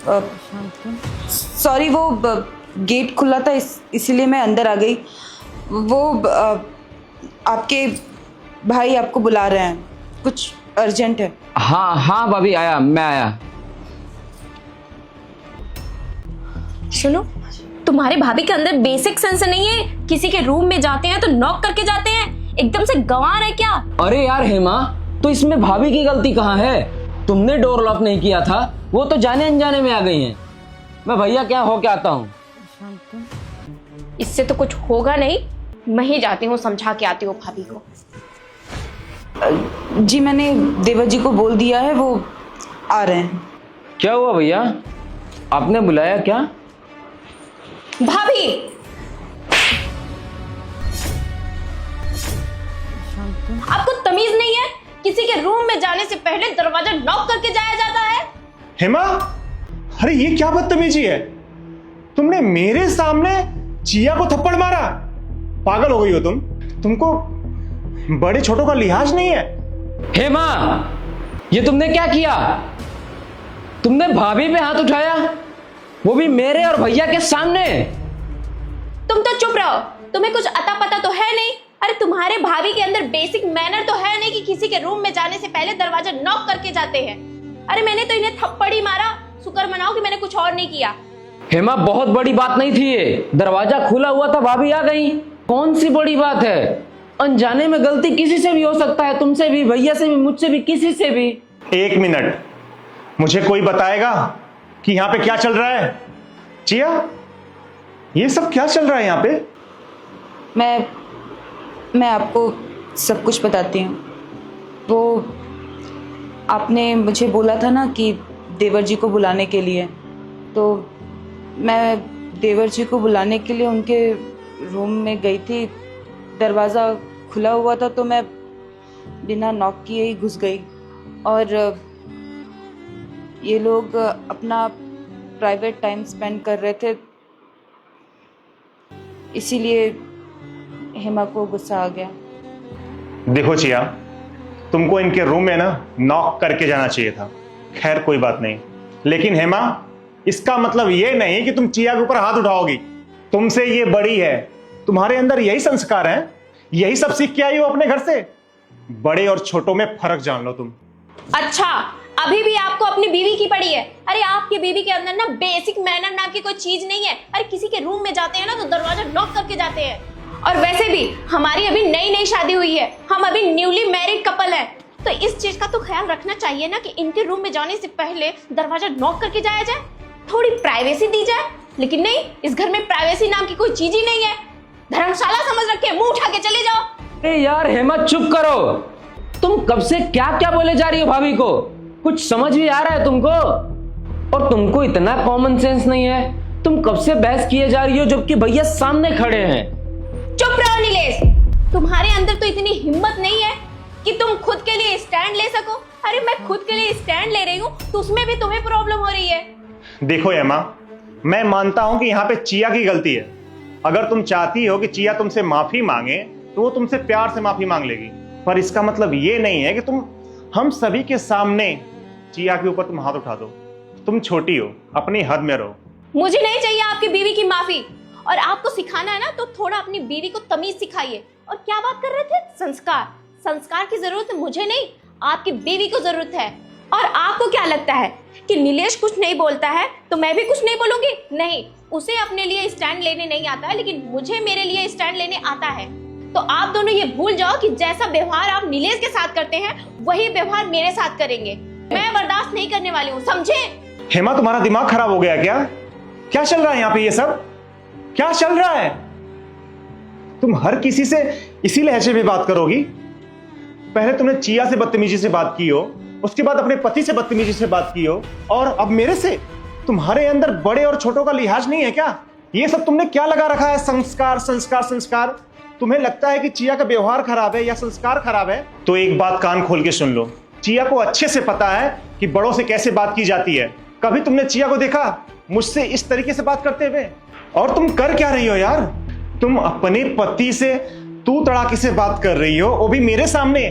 Sorry, वो gate खुला था इसीलिए मैं अंदर आ गई। वो आपके भाई आपको बुला रहे हैं, कुछ अर्जेंट है। हाँ हाँ भाभी, आया, मैं आया। सुनो, तुम्हारे भाभी के अंदर बेसिक सेंस नहीं है? किसी के रूम में जाते हैं तो नॉक करके जाते हैं, एकदम से गंवार है क्या? अरे यार हेमा, तो इसमें भाभी की गलती कहाँ है? तुमने डोर लॉक नहीं किया था, वो तो जाने अनजाने में आ गई हैं। मैं भैया क्या हो के आता हूँ। इससे तो कुछ होगा नहीं, मैं ही जाती हूँ, समझा के आती हूँ भाभी को। जी मैंने देवर जी को बोल दिया है, वो आ रहे हैं। क्या हुआ भैया, आपने बुलाया क्या? भाभी, आपको तमीज नहीं है? किसी के रूम में जाने से पहले दरवाजा नॉक करके जाया जाता है। हेमा, अरे ये क्या बदतमीजी है? तुमने मेरे सामने चिया को थप्पड़ मारा? पागल हो गई हो तुम? तुमको बड़े छोटों का लिहाज नहीं है? हेमा, ये तुमने क्या किया? तुमने भाभी पे हाथ उठाया, वो भी मेरे और भैया के सामने। तुम तो चुप रहो, तुम्हें कुछ अता पता तो है नहीं। अरे तुम्हारे भाभी के अंदर बेसिक मैनर तो है नहीं कि किसी के रूम में जाने से पहले दरवाजा नॉक करके जाते हैं। अरे मैंने तो इन्हें थप्पड़ ही मारा, शुक्र मनाओ कि मैंने कुछ और नहीं किया। हेमा, बहुत बड़ी बात नहीं थी ये, दरवाजा खुला हुआ था, भाभी आ गई। कौन सी बड़ी बात है? अनजाने में गलती किसी से भी हो सकता है, तुमसे भी, भैया से भी, मुझसे भी, किसी से भी। एक मिनट, मुझे कोई बताएगा कि यहाँ पे क्या चल रहा है? चिया, ये सब क्या चल रहा है यहाँ पे? मैं आपको सब कुछ बताती हूँ। वो आपने मुझे बोला था ना कि देवर जी को बुलाने के लिए, तो मैं देवर जी को बुलाने के लिए उनके रूम में गई थी। दरवाज़ा खुला हुआ था तो मैं बिना नॉक किए ही घुस गई, और ये लोग अपना प्राइवेट टाइम स्पेंड कर रहे थे, इसीलिए हेमा को गुस्सा आ गया। देखो चिया, तुमको इनके रूम में ना नॉक करके जाना चाहिए था। खैर कोई बात नहीं, लेकिन हेमा, इसका मतलब ये नहीं कि तुम चिया के ऊपर हाथ उठाओगी। तुमसे ये बड़ी है, तुम्हारे अंदर यही संस्कार हैं, यही सब सीख के आई हो अपने घर से। बड़े और छोटों में फर्क जान लो तुम। अच्छा, अभी भी आपको अपनी बीवी की पड़ी है? अरे आपकी बीवी के अंदर ना बेसिक मैनर नाम की कोई चीज नहीं है। अरे किसी के रूम में जाते हैं ना तो दरवाजा नॉक करके जाते हैं। और वैसे भी हमारी अभी नई नई शादी हुई है, हम अभी न्यूली मैरिड कपल हैं, तो इस चीज का तो ख्याल रखना चाहिए ना कि इनके रूम में जाने से पहले दरवाजा नॉक करके जाया जाए, थोड़ी प्राइवेसी दी जाए। लेकिन नहीं, इस घर में प्राइवेसी नाम की कोई चीज ही नहीं है। धर्मशाला समझ रखे, मुंह उठा के चले जाओ। अरे यार हेमा, चुप करो। तुम कब से क्या क्या बोले जा रही हो भाभी को? कुछ समझ भी आ रहा है तुमको? और तुमको इतना कॉमन सेंस नहीं है, तुम कब से बहस किए जा रही हो जबकि भैया सामने खड़े हैं। चुप रहो नीलेश, तुम्हारे अंदर तो इतनी हिम्मत नहीं है कि तुम खुद के लिए स्टैंड ले सको। अरे मैं खुद के लिए स्टैंड ले रही हूँ तो उसमें भी तुम्हें प्रॉब्लम हो रही है। देखो हेमा, मैं मानता हूं कि यहाँ पे चिया की गलती है। अगर तुम चाहती हो कि चिया तुमसे माफी मांगे तो वो तुमसे प्यार से माफी मांग लेगी, पर इसका मतलब ये नहीं है कि तुम हम सभी के सामने चिया के ऊपर तुम हाथ उठा दो। तुम छोटी हो, अपनी हद में रहो। मुझे नहीं चाहिए आपकी बीवी की माफी, और आपको सिखाना है ना तो थोड़ा अपनी बीवी को तमीज सिखाइए। और क्या बात कर रहे थे? संस्कार। संस्कार की जरूरत मुझे नहीं, आपकी बीवी को जरूरत है। और आपको क्या लगता है कि नीलेश कुछ नहीं बोलता है तो मैं भी कुछ नहीं बोलूंगी? नहीं, उसे अपने लिए स्टैंड लेने नहीं आता है, लेकिन मुझे मेरे लिए स्टैंड लेने आता है। तो आप दोनों ये भूल जाओ कि जैसा व्यवहार आप नीलेश के साथ करते हैं वही व्यवहार मेरे साथ करेंगे। मैं बर्दाश्त नहीं करने वाली हूँ, समझे? हेमा, तुम्हारा दिमाग खराब हो गया क्या? क्या चल रहा है यहाँ पे? ये सब क्या चल रहा है? तुम हर किसी से इसी लहजे में बात करोगी? पहले तुमने चिया से बदतमीजी से बात की हो, उसके बाद अपने पति से बदतमीजी से बात की हो, और अब मेरे से। तुम्हारे अंदर बड़े और छोटों का लिहाज नहीं है क्या? ये सब तुमने क्या लगा रखा है? संस्कार संस्कार संस्कार। तुम्हें लगता है कि चिया का व्यवहार खराब है या संस्कार खराब है? तो एक बात कान खोल के सुन लो, चिया को अच्छे से पता है कि बड़ों से कैसे बात की जाती है। कभी तुमने चिया को देखा मुझसे इस तरीके से बात करते हुए? और तुम कर क्या रही हो यार? तुम अपने पति से तू तड़ाके से बात कर रही हो, वो भी मेरे सामने।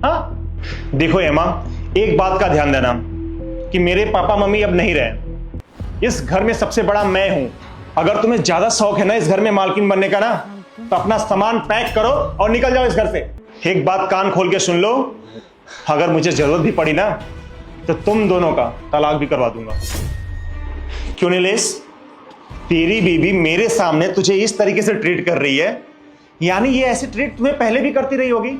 हाँ देखो एमा, एक बात का ध्यान देना कि मेरे पापा मम्मी अब नहीं रहे, इस घर में सबसे बड़ा मैं हूं। अगर तुम्हें ज्यादा शौक है ना इस घर में मालकिन बनने का ना, तो अपना सामान पैक करो और निकल जाओ इस घर से। एक बात कान खोल के सुन लो, अगर मुझे जरूरत भी पड़ी ना तो तुम दोनों का तलाक भी करवा दूंगा। क्यों नीलेश, तेरी बीवी मेरे सामने तुझे इस तरीके से ट्रीट कर रही है, यानी ये ऐसे ट्रीट तुम्हें पहले भी करती रही होगी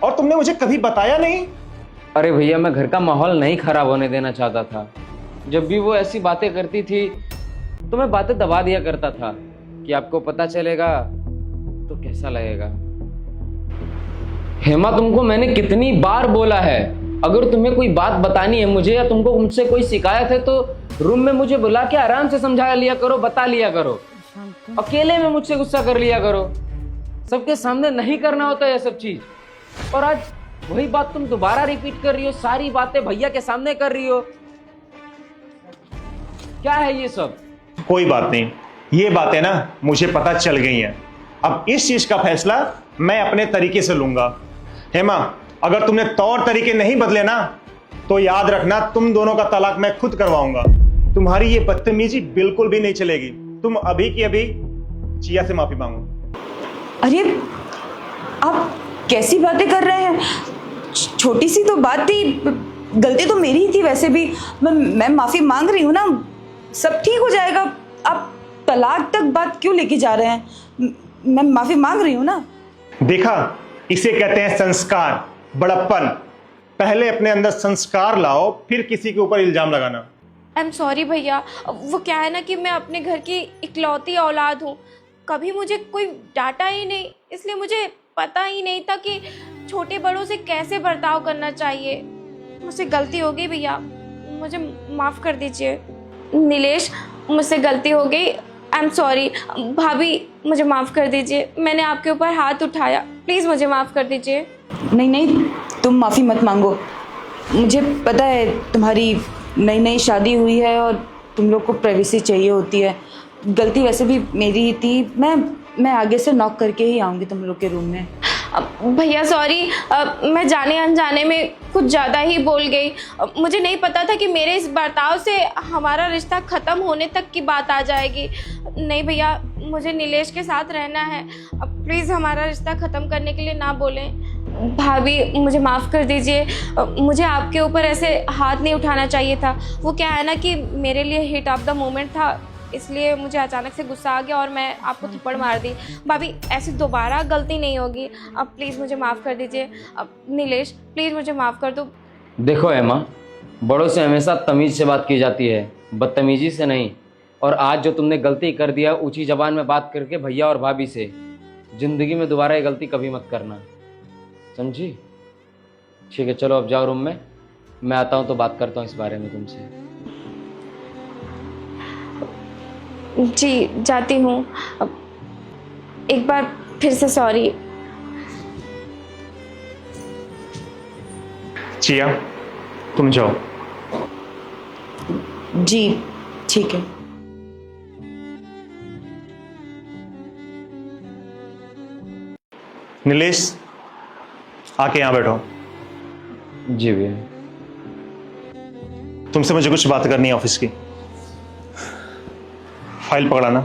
और तुमने मुझे कभी बताया नहीं। अरे भैया, मैं घर का माहौल नहीं खराब होने देना चाहता था। जब भी वो ऐसी बातें करती थी तो मैं बातें दबा दिया करता था कि आपको पता चलेगा तो कैसा लगेगा। हेमा, तुमको मैंने कितनी बार बोला है, अगर तुम्हें कोई बात बतानी है मुझे या तुमको मुझसे कोई शिकायत है तो रूम में मुझे बुला के आराम से समझा लिया करो, बता लिया करो। अकेले में मुझसे गुस्सा कर लिया करो, सबके सामने नहीं करना होता ये सब चीज। और आज वही बात तुम दोबारा रिपीट कर रही हो, सारी बातें भैया के सामने कर रही हो। क्या है ये सब? कोई बात नहीं, ये बातें ना मुझे पता चल गई हैं। अब इस चीज का फैसला मैं अपने तरीके से लूंगा। हेमा, अगर तुमने तौर तरीके नहीं बदले ना तो याद रखना तुम दोनों का तलाक मैं खुद करवाऊंगा। तुम्हारी ये बदतमीजी बिल्कुल भी नहीं चलेगी। तुम अभी की अभी चिया से माफी मांगो। अरे आप कैसी बातें कर रहे हैं? छोटी सी तो बात थी, गलती तो मेरी ही थी। वैसे भी मैं माफी मांग रही हूँ ना, सब ठीक हो जाएगा। आप तलाक तक बात क्यों लेके जा रहे हैं? मैं माफी मांग रही हूँ ना। देखा, इसे कहते हैं संस्कार, बड़प्पन। पहले अपने अंदर संस्कार लाओ, फिर किसी के ऊपर इल्जाम लगाना। आई एम सॉरी भैया, वो क्या है ना कि मैं अपने घर की इकलौती औलाद हूँ। कभी मुझे कोई डांटा ही नहीं, इसलिए मुझे पता ही नहीं था कि छोटे बड़ों से कैसे बर्ताव करना चाहिए। मुझसे गलती हो गई भैया, मुझे माफ़ कर दीजिए। नीलेश, मुझसे गलती हो गई, आई एम सॉरी। भाभी, मुझे माफ़ कर दीजिए, मैंने आपके ऊपर हाथ उठाया, प्लीज़ मुझे माफ़ कर दीजिए। नहीं नहीं, तुम माफ़ी मत मांगो। मुझे पता है तुम्हारी नई नई शादी हुई है और तुम लोग को प्राइवेसी चाहिए होती है। गलती वैसे भी मेरी ही थी। मैं आगे से नॉक करके ही आऊँगी तुम लोग के रूम में। भैया सॉरी, मैं जाने अनजाने में कुछ ज़्यादा ही बोल गई। मुझे नहीं पता था कि मेरे इस बर्ताव से हमारा रिश्ता ख़त्म होने तक की बात आ जाएगी। नहीं भैया, मुझे नीलेश के साथ रहना है। प्लीज़ हमारा रिश्ता ख़त्म करने के लिए ना बोलें। भाभी, मुझे माफ़ कर दीजिए, मुझे आपके ऊपर ऐसे हाथ नहीं उठाना चाहिए था। वो क्या है ना कि मेरे लिए हिट ऑफ द मोमेंट था, इसलिए मुझे अचानक से गुस्सा आ गया और मैं आपको थप्पड़ मार दी। भाभी, ऐसी दोबारा गलती नहीं होगी। अब प्लीज़ मुझे माफ़ कर दीजिए। अब नीलेश, प्लीज़ मुझे माफ़ कर दो। देखो हेमा, बड़ों से हमेशा तमीज़ से बात की जाती है, बदतमीजी से नहीं। और आज जो तुमने गलती कर दिया, ऊंची जबान में बात करके भैया और भाभी से, ज़िंदगी में दोबारा ये गलती कभी मत करना, समझी? ठीक है, चलो अब जाओ रूम में, मैं आता हूँ तो बात करता हूँ इस बारे में तुमसे। जी, जाती हूँ। अब एक बार फिर से सॉरी। चिया, तुम जाओ। जी ठीक है। नीलेश, आके यहाँ बैठो। जी भैया। तुमसे मुझे कुछ बात करनी है ऑफिस की। फाइल पकड़ाना।